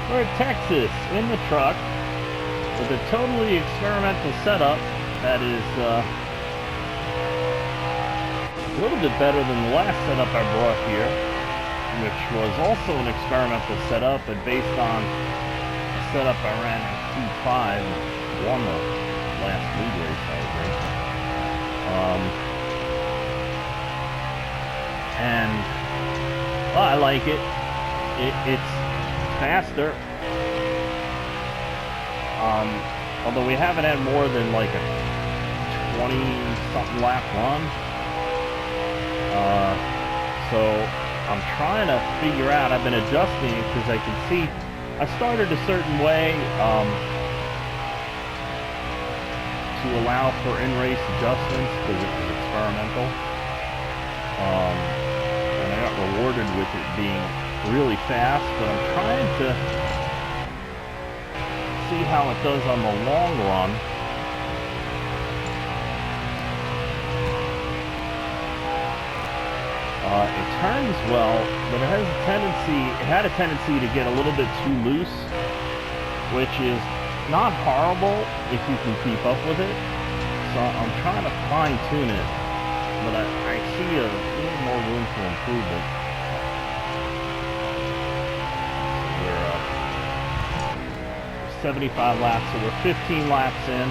We're in Texas, in the truck, with a totally experimental setup that is a little bit better than the last setup I brought here, which was also an experimental setup, but based on a setup I ran in Q5 and won the last league race I was in. And well, I like it. It's faster. Although we haven't had more than like a 20-something lap run. So I'm trying to figure out, I've been adjusting it because I can see I started a certain way to allow for in-race adjustments because it was experimental. And I got rewarded with it being really fast, but I'm trying to see how it does on the long run. It turns well, but it had a tendency to get a little bit too loose, which is not horrible if you can keep up with it. So I'm trying to fine tune it, but I see a little more room for improvement. We're 75 laps, so we're 15 laps in.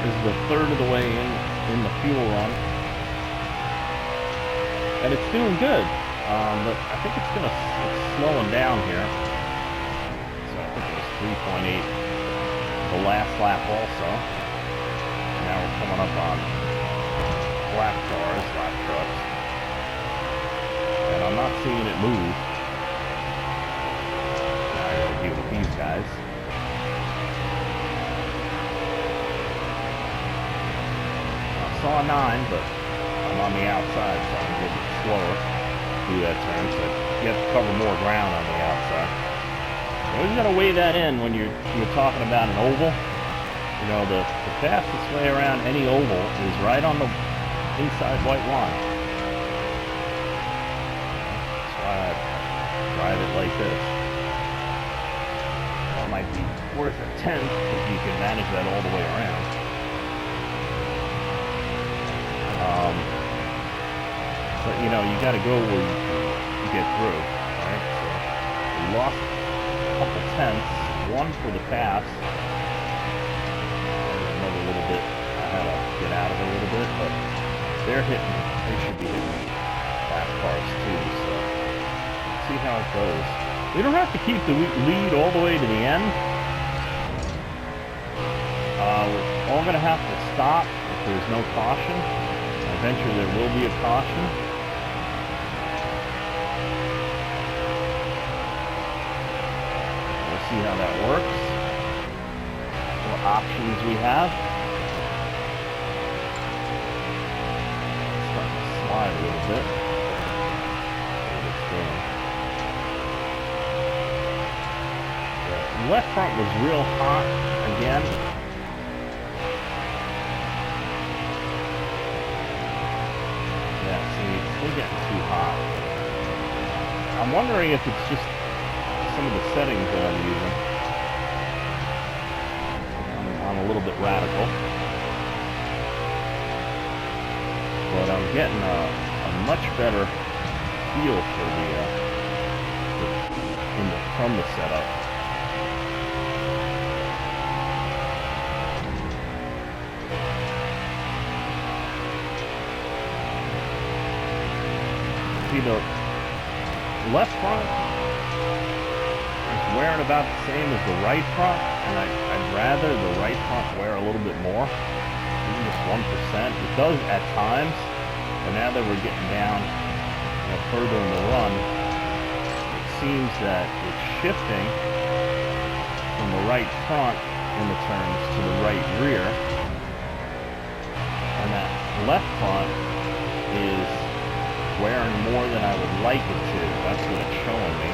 This is the third of the way in the fuel run. And it's doing good, but I think it's slowing down here. So I think it was 3.8 the last lap also. And now we're coming up on lap cars, lap trucks. And I'm not seeing it move. Now I gotta deal with these guys. I saw a 9, but I'm on the outside, so I'm a little bit slower to do that turn, so you have to cover more ground on the outside. You always got to weigh that in when you're talking about an oval. You know, the fastest way around any oval is right on the inside white line. That's why I drive it like this. That might be worth a tenth if you can manage that all the way around. But you know, you got to go where you get through, right? So we lost a couple tenths, one for the pass. There's another little bit. I had to get out of it a little bit, but they should be hitting lap cars too. So let's see how it goes. We don't have to keep the lead all the way to the end. We're all going to have to stop if there's no caution. Eventually there will be a caution. We'll see how that works. What options we have. It's starting to slide a little bit. See what it's doing. The left front was real hot again. We're getting too hot. I'm wondering if it's just some of the settings that I'm using. I'm a little bit radical. But I'm getting a much better feel for from the setup. See, the left front is wearing about the same as the right front, and I'd rather the right front wear a little bit more, even just 1%. It does at times, but now that we're getting down further in the run, it seems that it's shifting from the right front in the turns to the right rear, and that left front is wearing more than I would like it to. That's what it's showing me.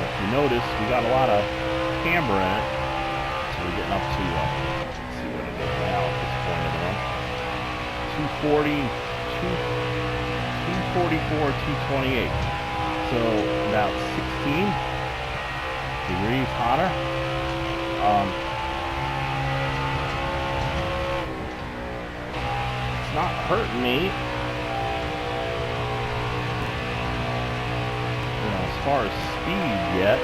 If you notice, we got a lot of camber in it, so we're getting up to, let's see what it is now at this point in the run. 240, 244, 228. so about 16 degrees hotter. It's not hurting me, as far as speed yet,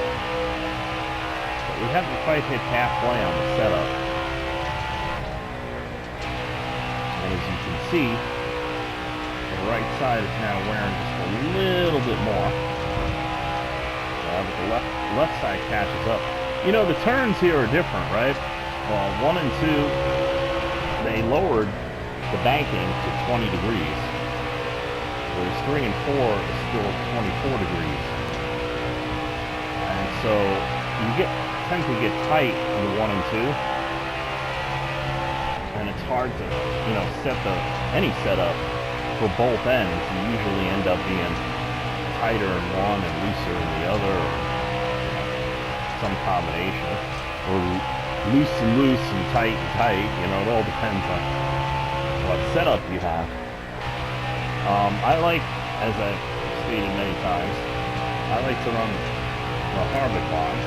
but we haven't quite hit halfway on the setup. And as you can see, the right side is now wearing just a little bit more. But the left side catches up. You know, the turns here are different, right? Well, 1 and 2, they lowered the banking to 20 degrees. Whereas 3 and 4 is still 24 degrees. And so you tend to get tight in the 1 and 2. And it's hard to, set any setup for both ends. You usually end up being tighter in one and looser in the other, or some combination, or loose and tight and tight. It all depends on what setup you have. I like, as I've stated many times, I like to run the Harvick line,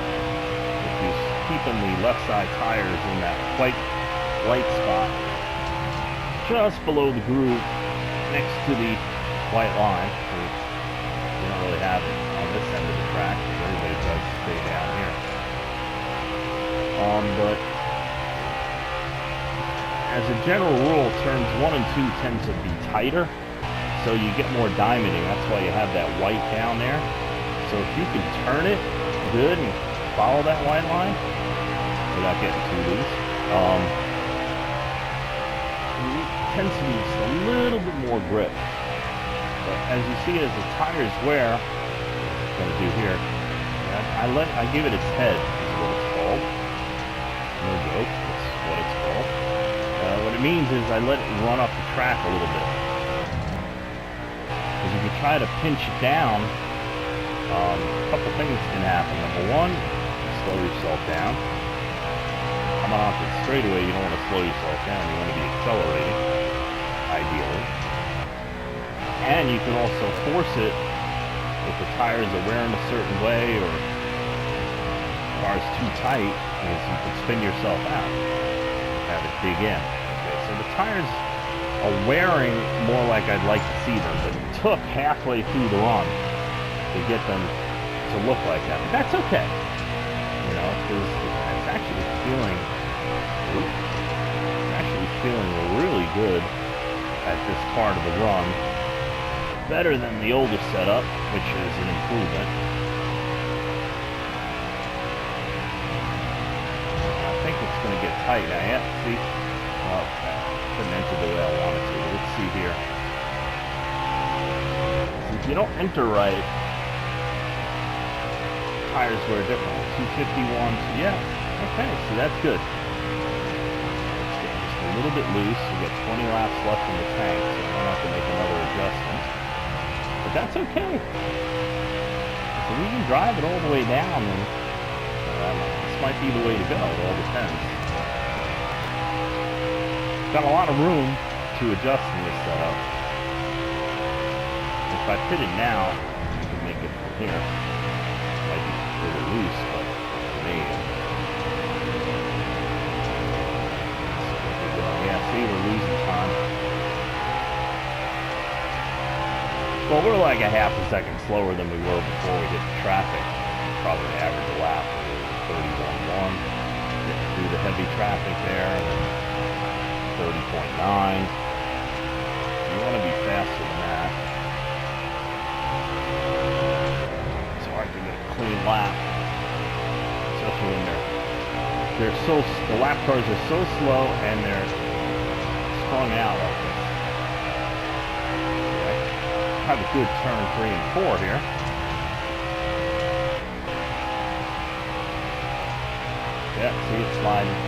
which is keeping the left side tires in that white spot just below the groove next to the white line. You don't really have it on this end of the track, because everybody does stay down here. But as a general rule, turns 1 and 2 tend to be tighter, so you get more diamonding. That's why you have that white down there. So if you can turn it good and follow that white line without getting too loose, it tends to be just a little bit more grip. But as you see, as the tires wear, what I'm going to do here, I give it its head, is what it's called. No joke, that's what it's called. What it means is I let it run up the track a little bit. Because if you try to pinch it down, a couple things can happen. Number one, you slow yourself down. Coming off the straightaway, you don't want to slow yourself down. You want to be accelerating, ideally. And you can also force it if the tires are wearing a certain way, or the car's too tight, is you can spin yourself out, have it dig in. Okay, so the tires are wearing more like I'd like to see them, but it took halfway through the run to get them to look like that. But that's okay, because it's actually feeling really good at this part of the run. Better than the older setup, which is an improvement. I think it's going to get tight. I have to see. Well, couldn't enter the way I wanted to. Let's see here. So if you don't enter right, tires wear different. 251. Yeah. Okay. So that's good. It's getting just a little bit loose. We got 20 laps left in the tank, so we're going to have to make another adjustment. But that's okay. So we can drive it all the way down, and this might be the way to go. It all depends. Got a lot of room to adjust in this setup. If I fit it now, I can make it from here. Might be a little loose, but for me. Yeah, see, we're losing time. Well, we're like a half a second slower than we were before we hit the traffic. Probably average a lap of 31.1. Getting through the heavy traffic there, and then 30.9. You want to be faster than that. It's hard to get a clean lap, especially when the lap cars are so slow and they're strung out like this. Have a good turn 3 and 4 here. Yeah, see it sliding.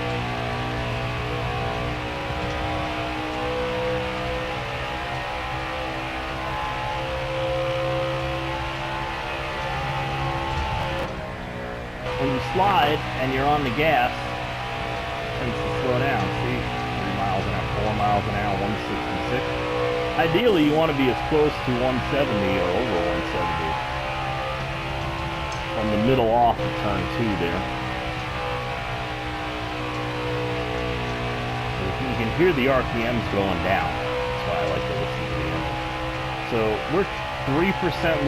When you slide and you're on the gas, it tends to slow down. See, 3 miles an hour, 4 miles an hour, 166. Ideally, you want to be as close to 170 or over 170 on the middle off of turn 2 there. You can hear the RPMs going down. That's why I like to listen to the engine. So we're 3%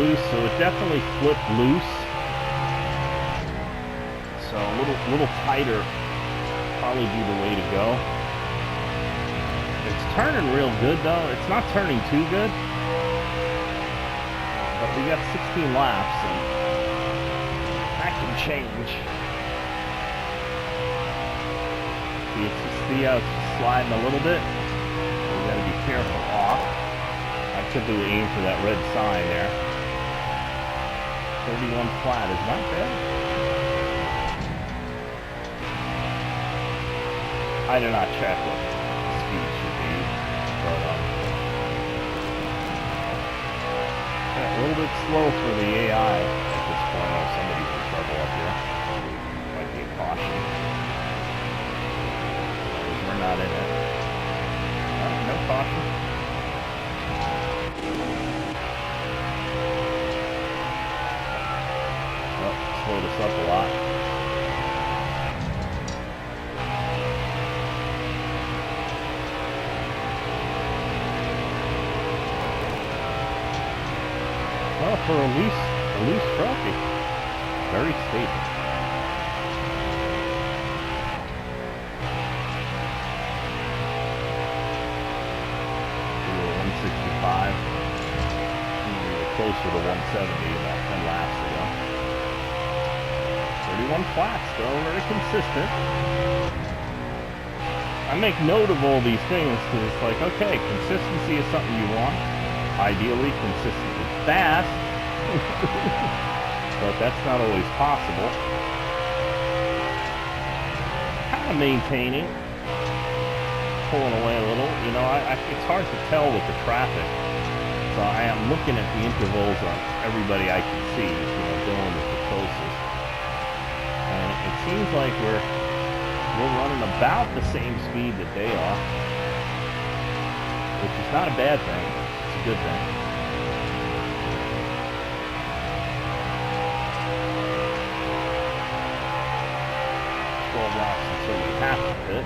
loose, so it definitely flipped loose. So a little tighter probably be the way to go. It's turning real good though. It's not turning too good. But we got 16 laps and that can change. See how it's sliding a little bit? We gotta be careful off. I typically aim for that red sign there. 31 flat is not bad. I do not check what the speed should be, but yeah, a little bit slow for the AI at this point. I know somebody's in trouble up here. Might be a caution. We're not in it. No caution. Well, slowed us up a lot. Well, for a loose truck, it's very stable. We were 165. We were closer to 170 about 10 laps ago. 31 flats, though, very consistent. I make note of all these things because it's like, okay, consistency is something you want. Ideally, consistently fast, but that's not always possible. Kind of maintaining, pulling away a little. You know, it's hard to tell with the traffic, so I am looking at the intervals on everybody I can see. You know, Dylan is the closest, and it seems like we're running about the same speed that they are, which is not a bad thing. It's a good thing. Laps until we have to pit.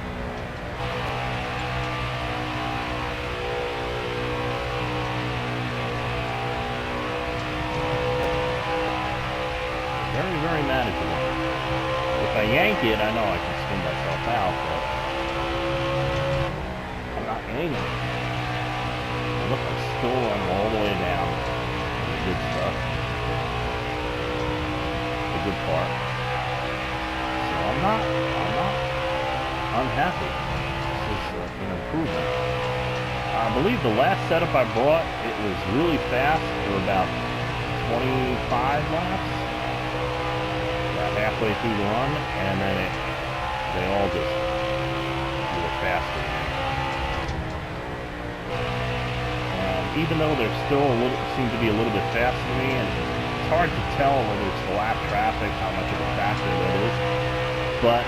Very, very manageable. If I yank it, I know I can spin myself out, but I'm not yanking it. And look, I'm still running all the way down. The good stuff. The good part. I'm not unhappy. This is an improvement. I believe the last setup I brought, it was really fast for about 25 laps. About halfway through the run, and then they all just were faster. Even though they're still seem to be a little bit faster than me, and it's hard to tell whether it's the lap traffic, how much of a factor that is. But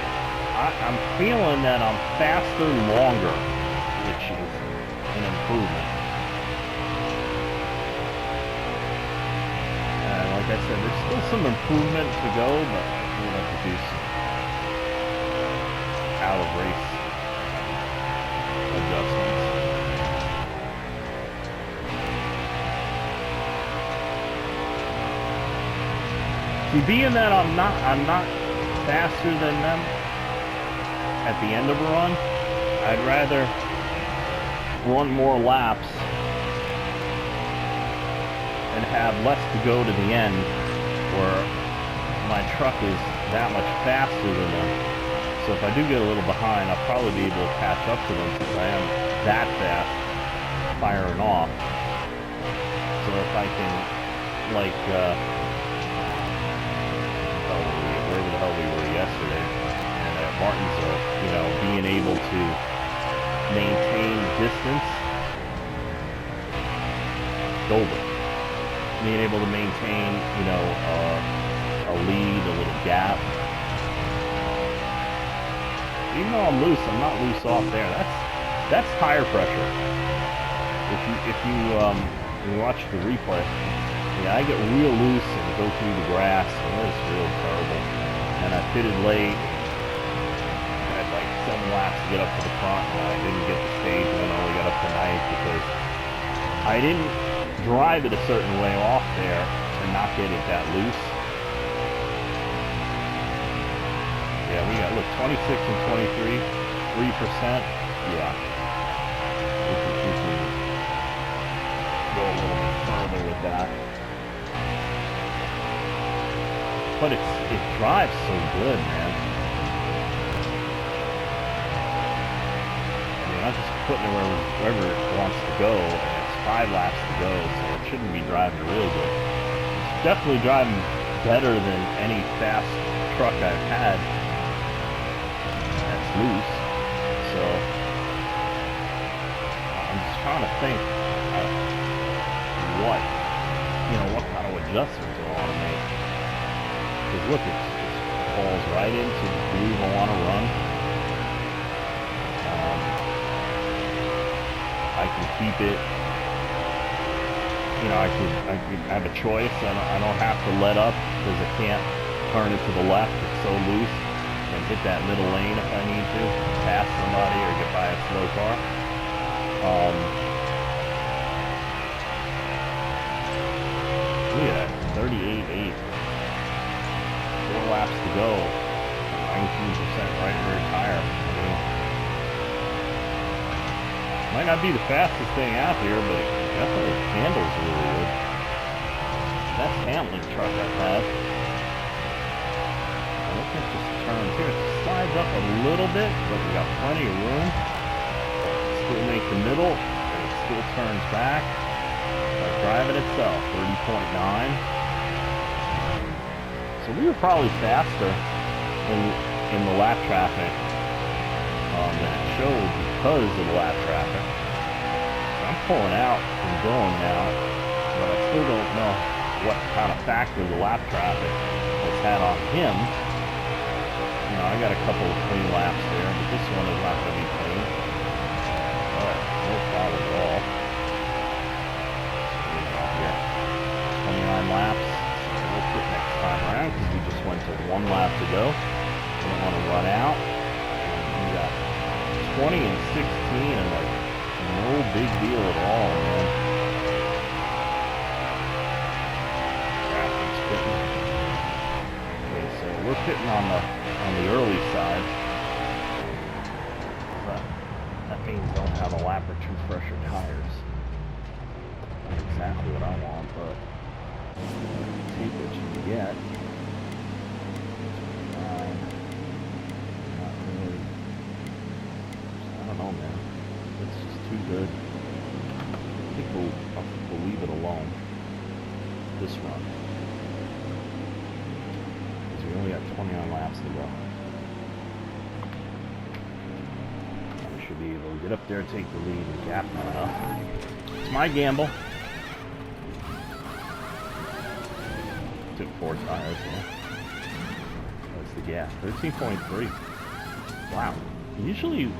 I'm feeling that I'm faster longer, which is an improvement. And like I said, there's still some improvement to go, but we'll have to do some out of race adjustments. See, being that I'm not faster than them at the end of a run, I'd rather run more laps and have less to go to the end where my truck is that much faster than them. So if I do get a little behind, I'll probably be able to catch up to them since I am that fast firing off. So if I can, like, wherever the hell we were yesterday, and at Martinsville, you know, being able to maintain distance, Dover, being able to maintain, you know, a lead, a little gap. Even though I'm loose, I'm not loose off there. That's tire pressure. If you watch the replay, yeah, I get real loose and go through the grass, and it was real terrible. And I pitted late. I had like 7 laps to get up to the front, and I didn't get the stage, and I only got up to 9th because I didn't drive it a certain way off there to not get it that loose. Yeah, we got, look, 26 and 23, 3%. Yeah. We can go a little bit further with that. But it drives so good, man. I mean, I'm just putting it wherever it wants to go, and it's 5 laps to go, so it shouldn't be driving real good. It's definitely driving better than any fast truck I've had that's loose. So I'm just trying to think what kind of adjustments I want to make. Because look, it falls right into the groove I want to run. I can keep it, I could have a choice. I don't have to let up because I can't turn it to the left. It's so loose. And hit that middle lane if I need to, pass somebody or get by a slow car. Look at that, 38.8. 4 laps to go, 19% right rear tire. I mean, might not be the fastest thing out here, but it definitely handles really good. Best handling truck I've had. I look at this turns here. It slides up a little bit, but we got plenty of room. Still make the middle, and it still turns back. Like driving itself, 30.9. So we were probably faster in the lap traffic than it showed because of the lap traffic. So I'm pulling out from Dylan now, but I still don't know what kind of factor the lap traffic has had on him. I got a couple of clean laps there, but this one is not going to be clean. No problem at all. Here, 29 laps. We'll put next time around because we just went to 1 lap to go. We don't want to run out. And we got 20 and 16 and like no big deal at all, man. Traffic's pitting. Okay, so we're pitting on the early side. But that means don't have a lap or 2 fresher tires. Not exactly what I want, but take what you can get. Not really. I don't know, man. It's just too good. I think we'll leave it alone. This run. Because we only got 29 laps to go. We should be able to get up there, take the lead, and gap not enough. It's my gamble. Took 4 tires, yeah. That's the gap. 13.3. Wow. Usually,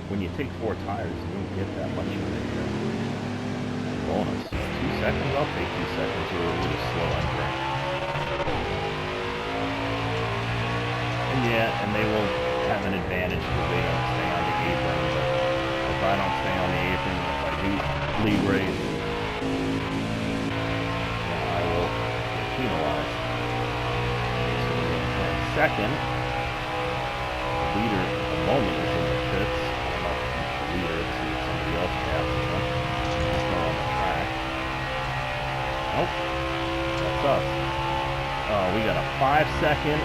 when you take 4 tires, you don't get that much of a bonus. 2 seconds? I'll take 2 seconds. We're a little slow on brake. And yeah, and they will have an advantage because they don't stay on the apron. But if I don't stay on the apron, if I do lead race, I will get penalized. So we're going to turn second. The leader at the moment is in the pits. I don't know if he's the leader. Let's see if somebody else passes him. He's not on the track. Nope. That's us. Oh, we got a 5-second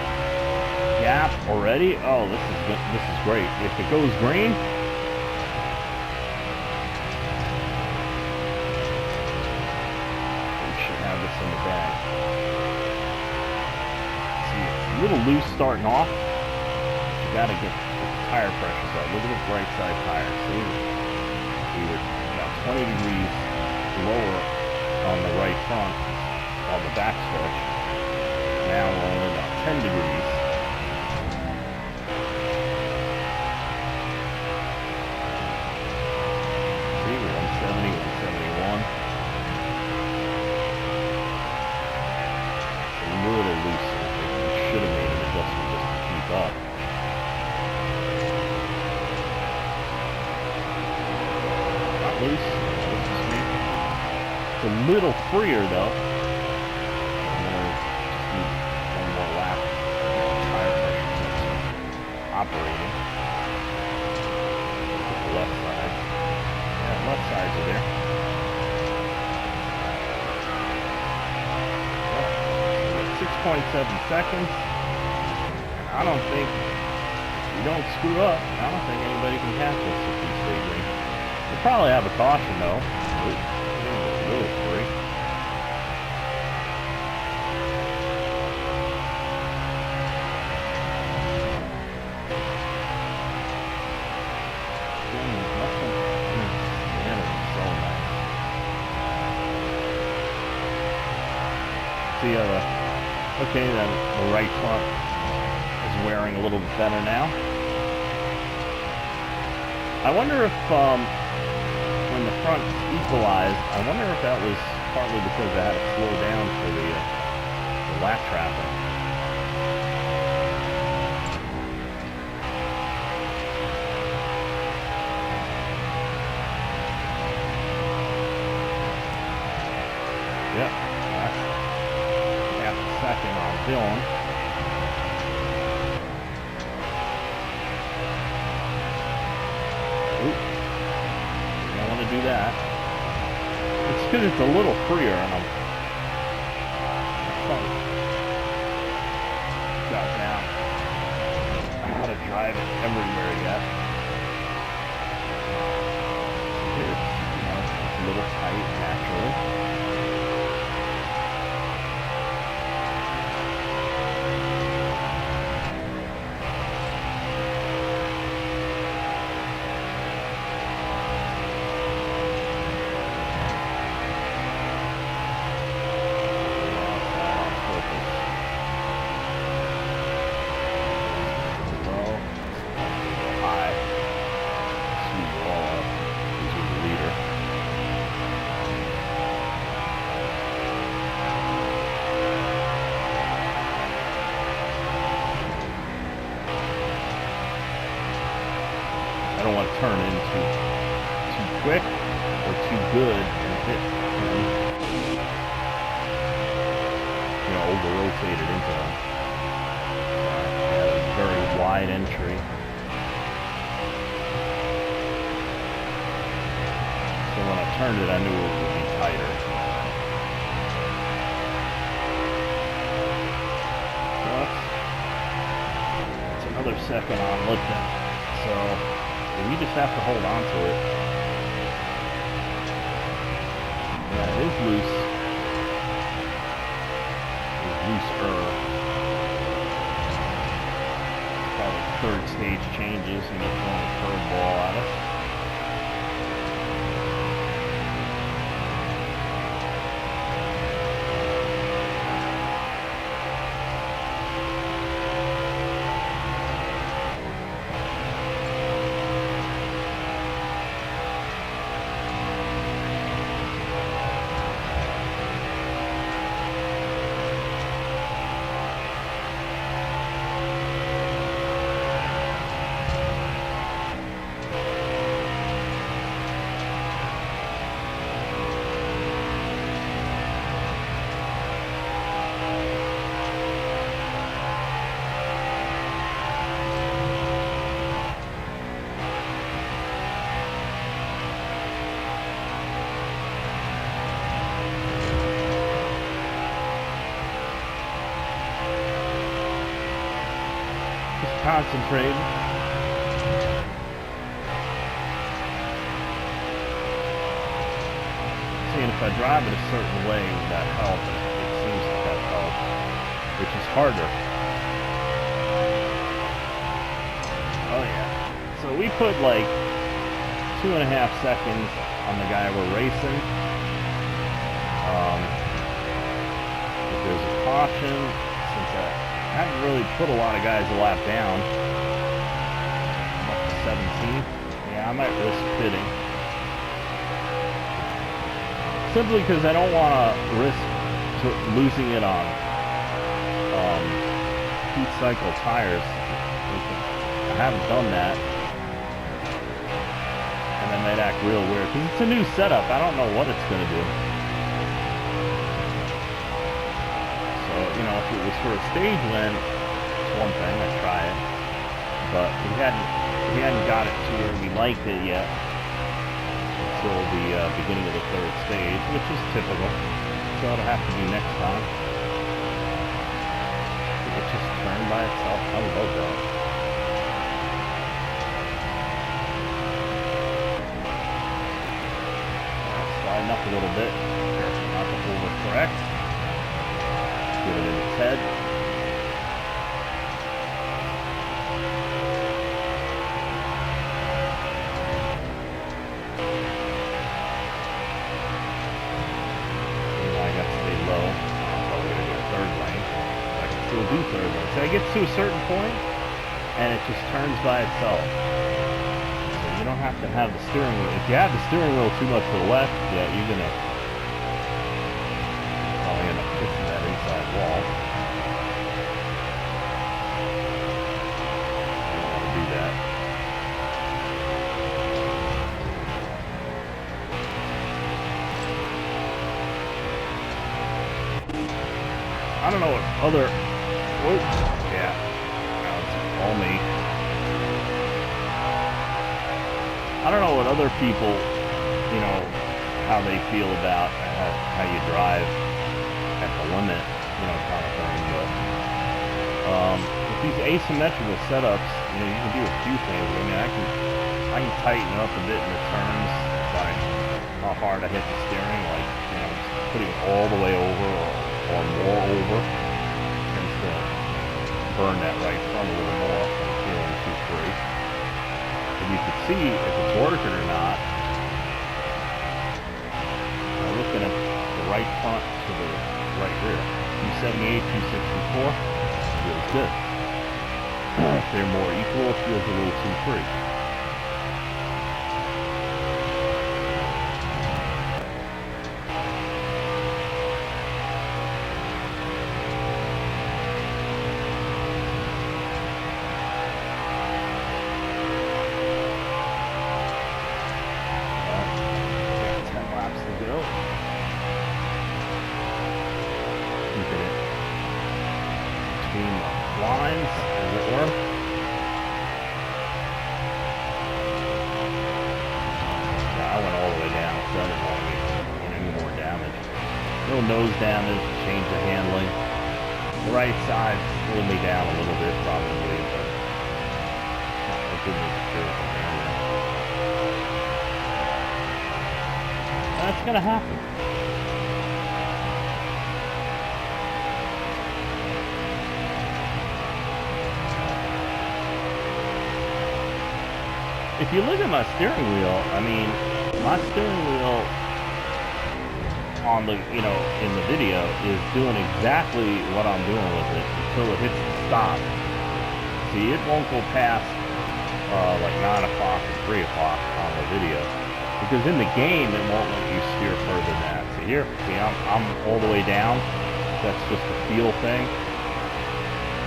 gap already. Oh, this is good. This is great. If it goes green, we should have this in the bag. See, it's a little loose starting off. You got to get the tire pressures up. Look at the right side tire. See, we were about 20 degrees lower on the right front on the back stretch. Now we're only about 10 degrees. See, we're 170, 171. little freer though. I'm gonna just need one more lap. Tire pressure operating. Look at the left side. Yeah, left sides are there. 6.7 seconds. I don't think, if we don't screw up, I don't think anybody can catch us if we stay green. We'll probably have a caution though. A little free. See okay, then the right front is wearing a little bit better now. I wonder if when the front equalized, I wonder if that was partly because I had to slow down for the lap traffic. Yep, that's half a second on Dylan. Oop. Don't want to do that. It's because it's a little freer and I'm got down how to drive it everywhere yet. It's a little tight naturally. I don't want to turn in too quick or too good and hit, over-rotated into them. A very wide entry. So when I turned it, I knew it would be tighter. So that's another second on lifting. So we just have to hold on to it. Yeah, it is loose. It's looser. It's probably third stage changes and it's throwing a curveball at us. Concentrated. Seeing if I drive it a certain way, would that help? It seems like that helps, which is harder. Oh yeah. So we put like 2.5 seconds on the guy we're racing. If there's a caution, since I haven't really put a lot of guys a lap down. I'm up to 17th. Yeah, I might risk pitting. Simply because I don't want to risk losing it on heat cycle tires. I haven't done that. And then they'd act real weird. Because it's a new setup. I don't know what it's going to do. if it was for a stage win, it's one thing, I'd try it. But we hadn't got it to where we liked it yet until the beginning of the third stage, which is typical. So it'll have to be next time. It just turned by itself. I love that. Sliding up a little bit. Careful not to overcorrect. Get it in its head. Do third lane. So it gets to a certain point and it just turns by itself. So you don't have to have the steering wheel. If you have the steering wheel too much to the left, yeah, you're gonna probably end up kissing that inside wall. I don't want to do that. I don't know what other. Whoa. Yeah, now it's all me. I don't know what other people, you know, how they feel about how you drive at the limit, you know, kind of thing. But with these asymmetrical setups, you know, you can do a few things. I mean, I can tighten up a bit in the turns by how hard I hit the steering, like, you know, just putting it all the way over or more over. Burn that right front a little more if I'm feeling too free. And you can see if it's working or not. Now looking at the right front to the right rear. 278, 264, feels good. If they're more equal, it feels a little too free. Lines, as it were. Yeah, I went all the way down, so I didn't want to get any more damage. No nose damage, change of handling. The right side slowed me down a little bit, probably, but it didn't interfere with the handling. That's gonna happen. If you look at my steering wheel, I mean, my steering wheel on the, you know, in the video is doing exactly what I'm doing with it until it hits the stop. See, it won't go past like 9 o'clock or 3 o'clock on the video. Because in the game, it won't let you steer further than that. So here, see, I'm all the way down. That's just a feel thing.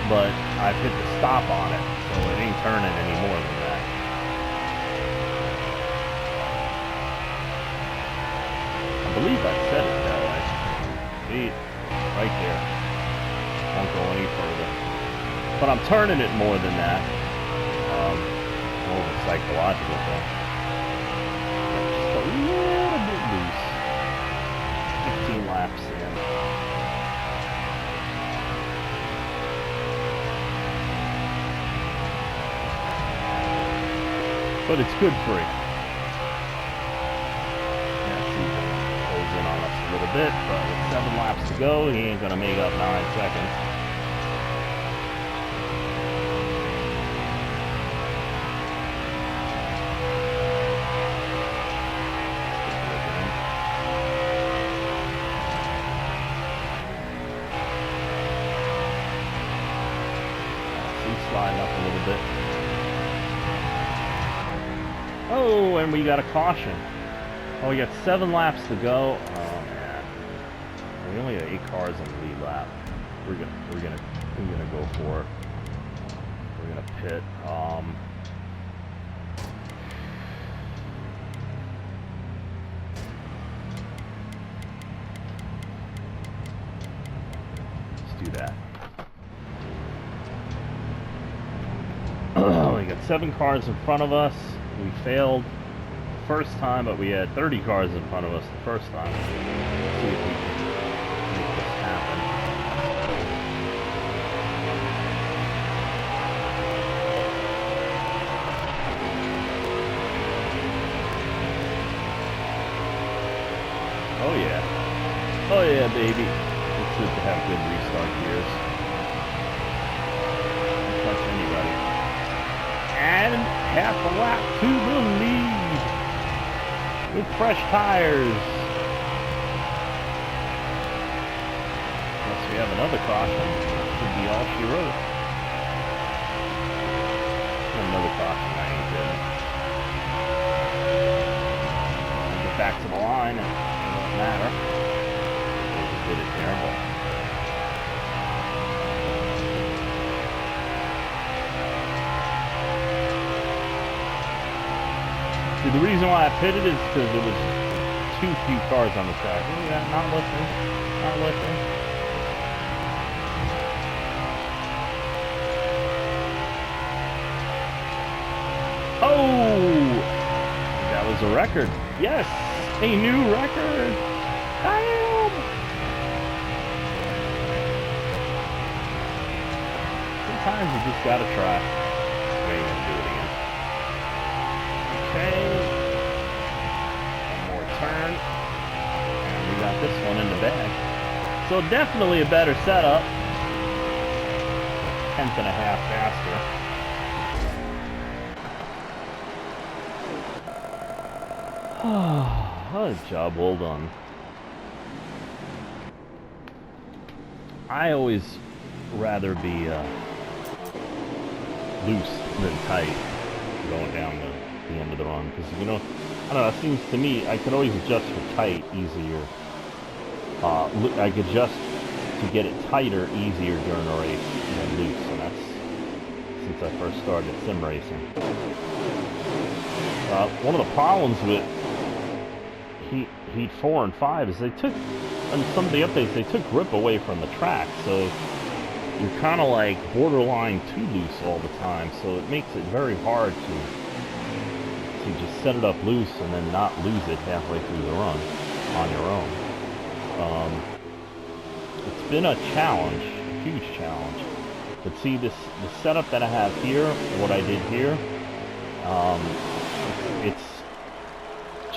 But I've hit the stop on it, so it ain't turning any more than that. I believe I said it that way. See, right there. Won't go any further. But I'm turning it more than that. More of a psychological thing. Just a little bit loose. 15 laps in. But it's good free. A little bit, but with 7 laps to go, he ain't gonna make up 9 seconds. He's sliding up a little bit. Oh, and we got a caution. Oh, we got 7 laps to go. We only have 8 cars in the lead lap. We're gonna go for it. We're gonna pit. Let's do that. We got 7 cars in front of us. We failed the first time, but we had 30 cars in front of us the first time. Let's see if we can make this happen. Oh yeah. Oh yeah, baby. It's good to have good restart gears. Don't touch anybody. And half a lap to the lead with fresh tires. Unless we have another caution, should be all she wrote. Another caution, I ain't good. Get back to the line, and it doesn't matter. They just did it terrible. See, the reason why I pitted is because there was too few cars on the track. Look at that, not listening, not listening. Oh! That was a record. Yes! A new record! Damn! Sometimes you just gotta try. Wait, I'm gonna do it again. Okay. One more turn. And we got this one in the bag. So definitely a better setup. 1/10 and a half faster. What a job well done. I always rather be loose than tight going down the end of the run, because you know, I don't know, it seems to me I could always adjust for tight easier. I could adjust to get it tighter easier during a race than loose, and that's since I first started sim racing. One of the problems with Heat 4 and 5 is they took, on some of the updates, they took grip away from the track, so you're kind of like borderline too loose all the time, so it makes it very hard to just set it up loose and then not lose it halfway through the run on your own. It's been a challenge, a huge challenge. But see, the setup that I have here, what I did here, it's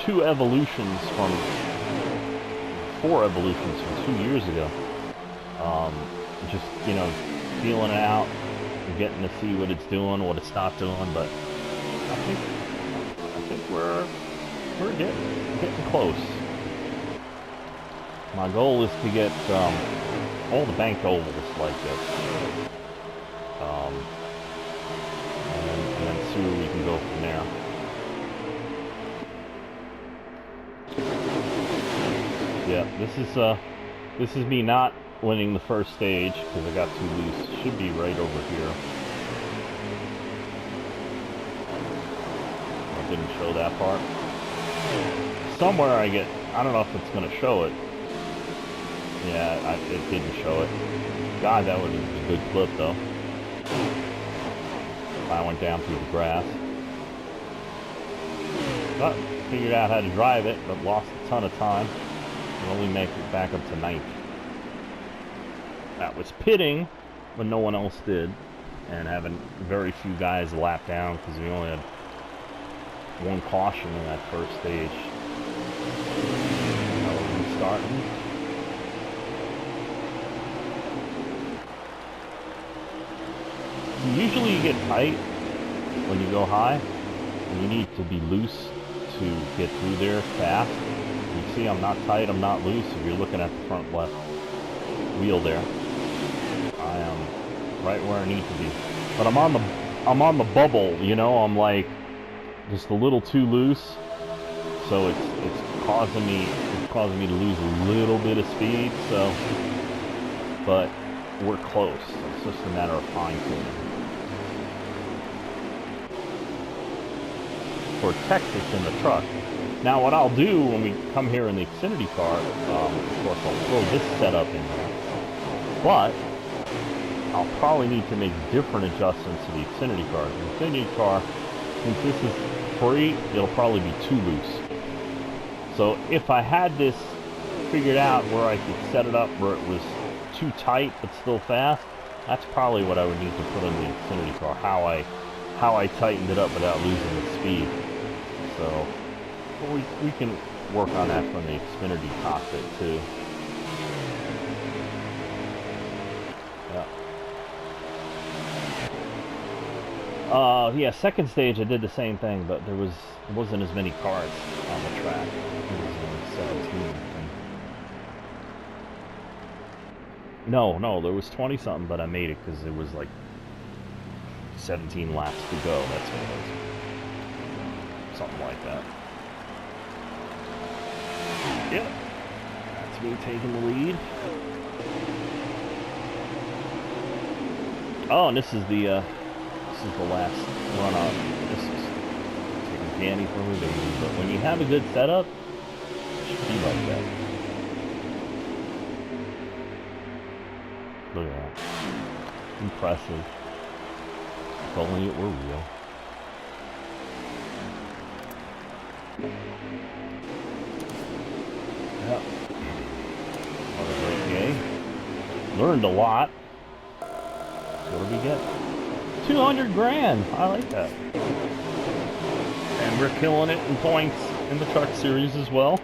4 evolutions from 2 years ago. Just, you know, feeling it out, getting to see what it's doing, what it's not doing, but I think we're getting close. My goal is to get all the banked ovals like this. And then see where we can go from there. Yeah, this is me not winning the first stage because I got too loose. Should be right over here. I didn't show that part. Somewhere I don't know if it's going to show it. Yeah, it didn't show it. God, that would have been a good clip though. I went down through the grass. But figured out how to drive it, but lost a ton of time. Only make it back up to 9th. That was pitting when no one else did, and having very few guys lap down because we only had 1 caution in that first stage. Now we're restarting. Usually you get tight when you go high, and you need to be loose to get through there fast. You see, I'm not tight, I'm not loose. If you're looking at the front left wheel there, I am right where I need to be. But I'm on the bubble, you know. I'm like just a little too loose, so it's causing me to lose a little bit of speed. So, but we're close. It's just a matter of fine tuning. For Texas in the truck. Now what I'll do when we come here in the Xfinity car, of course I'll throw this setup in there, but I'll probably need to make different adjustments to the Xfinity car. The Xfinity car, since this is free, it'll probably be too loose. So if I had this figured out where I could set it up where it was too tight but still fast, that's probably what I would need to put on the Xfinity car, how I tightened it up without losing the speed. So we can work on that from the Xfinity cockpit too. Yeah, second stage I did the same thing, but there wasn't as many cars on the track. It was only 17, I think. No, there was 20 something, but I made it because it was like 17 laps to go. That's what it was. Something like that. Yep. That's me taking the lead. Oh, and this is the last run up. This is taking candy from me, baby. But when you have a good setup, it should be like that. Look at that. Impressive. If only it were real. Yep. Another great game. Learned a lot. So what do we get? 200 grand. I like that. And we're killing it in points in the truck series as well.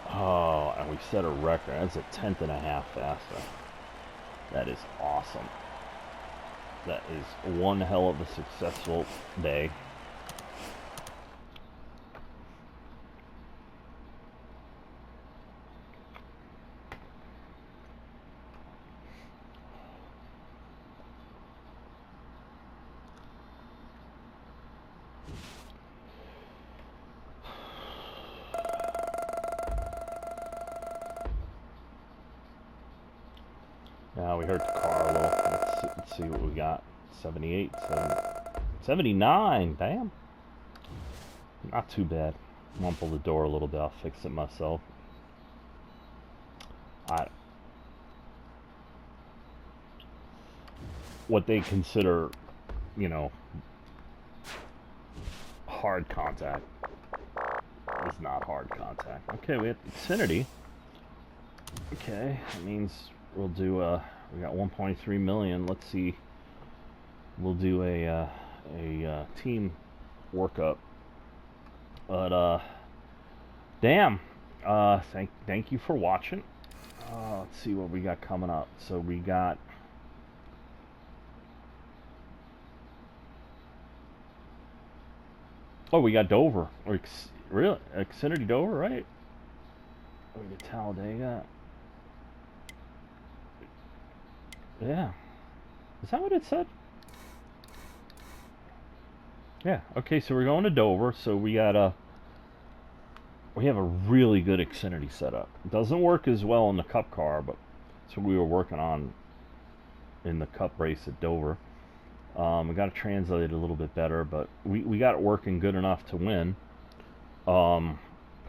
Oh, and we set a record. That's a 10th and a half faster. That is awesome. That is one hell of a successful day. Now we hurt the car a little. Let's see what we got. 78, 79. Damn. Not too bad. Rumple the door a little bit. I'll fix it myself. What they consider, you know, hard contact is not hard contact. Okay, we have Xfinity. Okay, that means we'll do we got 1.3 million. Let's see. We'll do a team workup. But damn. Thank you for watching. Let's see what we got coming up. So we got we got Dover. Or really? Xfinity Dover, right? We got Talladega. Yeah. Is that what it said? Yeah. Okay, so we're going to Dover. So we have a really good Xfinity setup. It doesn't work as well in the Cup car, but that's what we were working on in the Cup race at Dover. We got to translate it a little bit better, but we got it working good enough to win.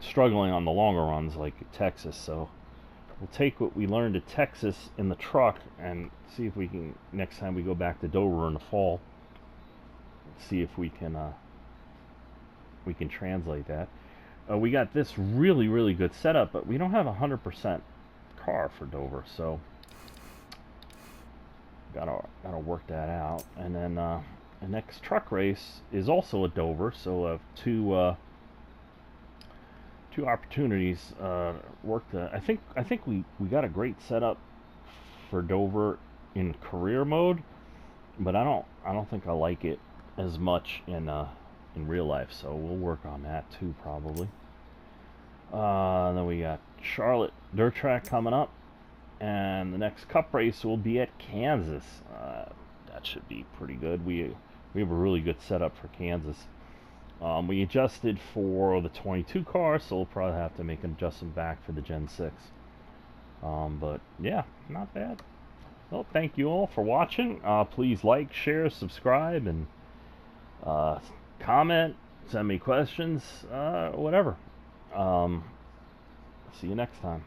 Struggling on the longer runs like at Texas, so we'll take what we learned at Texas in the truck and see if we can, next time we go back to Dover in the fall, see if we can translate that. We got this really good setup, but we don't have 100% car for Dover, so gotta work that out. And then the next truck race is also at Dover, so we'll have two opportunities. I think we got a great setup for Dover in career mode, but I don't think I like it as much in real life, so we'll work on that too probably. Then we got Charlotte dirt track coming up, and the next Cup race will be at Kansas. That should be pretty good. We have a really good setup for Kansas. We adjusted for the 22 car, so we'll probably have to make an adjustment back for the Gen 6. But yeah, not bad. Well, thank you all for watching. Please like, share, subscribe, and comment, send me questions, whatever. See you next time.